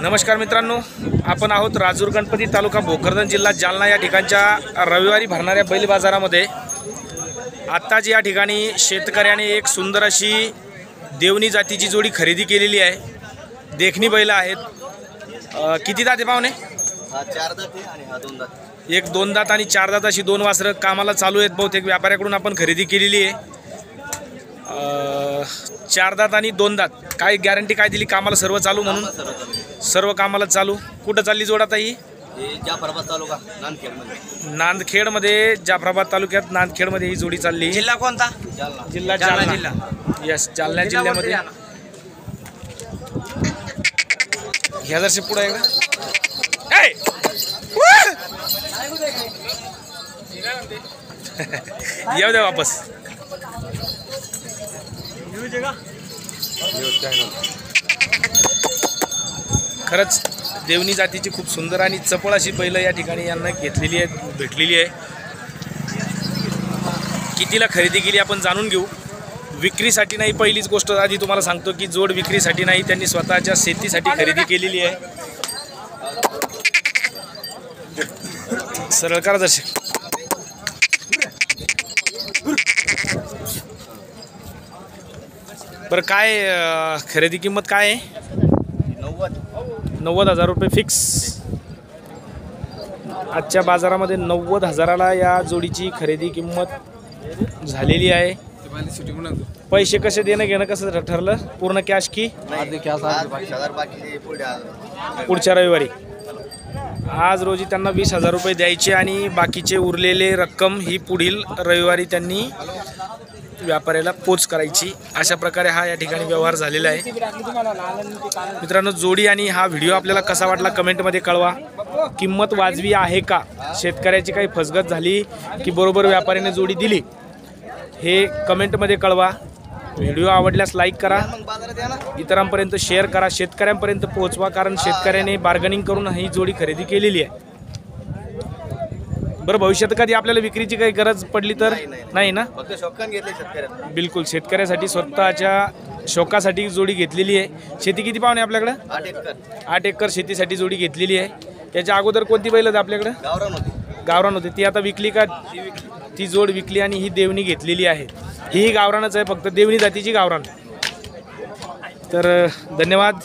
नमस्कार मित्रांनो, आपण आहोत राजूर गणपती तालुका भोकरदन जिल्हा जालना या ठिकाणच्या रविवारी भरणाऱ्या बैल बाजारामध्ये। आत्ताच या ठिकाणी शेतकऱ्याने एक सुंदर अशी देवणी जातीची जोडी खरेदी केलेली आहे। देखणी बैल आहेत। किती दाते पाहुणे? चार दाते आणि हा दोन दात। एक दोन दात आणि चार दात अशी दोन वासरं कामाला चालू आहेत। बहुतेक व्यापाऱ्याकडून आपण खरेदी केलेली आहे। चार दात आणि दोन दात, काय गॅरंटी काय दिली कामाला सर्व चालू म्हणून? सर्व कामाला चालू। कुठं चालली जोड आता ही? जाफराबाद तालुका नांदखेडमध्ये। नांदखेडमध्ये, जाफराबाद तालुक्यात नांदखेडमध्ये ही जोडी चालली। जिल्हा कोणता? जिल्हा जालना। यस, जालना जिल्ह्यामध्ये। ह्या जरशी पुढे आहे का? येऊ दे वापस। खरंच देवणी जातीची खूप सुंदर आणि चपळ अशी बैल या ठिकाणी यांना घेतलेली आहे, भेटलेली आहे। कितीला खरेदी केली आपण जाणून घेऊ। विक्रीसाठी नाही, पहिलीच गोष्ट आधी तुम्हाला सांगतो की जोड विक्रीसाठी नाही, त्यांनी स्वतःच्या शेतीसाठी खरेदी केलेली आहे। सरळ करा दर्शक। बरं, काय खरेदी किंमत काय आहे? 90,000 रुपये फिक्स। आजच्या बाजारामध्ये 90,000ला या जोडीची खरेदी किंमत झालेली आहे। पैसे कसे देणं घेणं कसं ठरलं? पूर्ण कॅश की पुढच्या रविवारी? आज रोजी त्यांना 20,000 रुपये द्यायचे आणि बाकीचे उरलेले रक्कम ही पुढील रविवारी त्यांनी व्यापाऱ्याला पोच करायची। अशा प्रकारे हा या ठिकाणी व्यवहार झालेला आहे। मित्रांनो, जोडी आणि हा व्हिडिओ आपल्याला कसा वाटला कमेंटमध्ये कळवा। किंमत वाजवी आहे का? शेतकऱ्याची काही फसगत झाली की बरोबर व्यापाऱ्याने जोडी दिली, हे कमेंटमध्ये कळवा। व्हिडिओ आवडल्यास लाईक करा, इतरांपर्यंत शेअर करा, शेतकऱ्यांपर्यंत पोहोचवा, कारण शेतकऱ्याने बार्गेनिंग करून ही जोडी खरेदी केलेली आहे। बरं, भविष्यात कधी आपल्याला विक्रीची काही गरज पडली तर? नाही ना, फक्त शौकान घेतले शेतकऱ्यांना। बिलकुल, शेतकऱ्यासाठी स्वतःच्या शौकासाठी जोडी घेतलेली आहे। शेती किती पाहुणे आपल्याकडे? 8 एकर। 8 एकर शेतीसाठी जोडी घेतलेली आहे। त्याच्या अगोदर कोणती बैल होती आपल्याकडे? गावरान होती। ती आता विकली का? ती जोड विकली आणि ही देवणी घेतलेली आहे। ही गावरानच आहे, फक्त देवणी जातीची गावरान। तर धन्यवाद।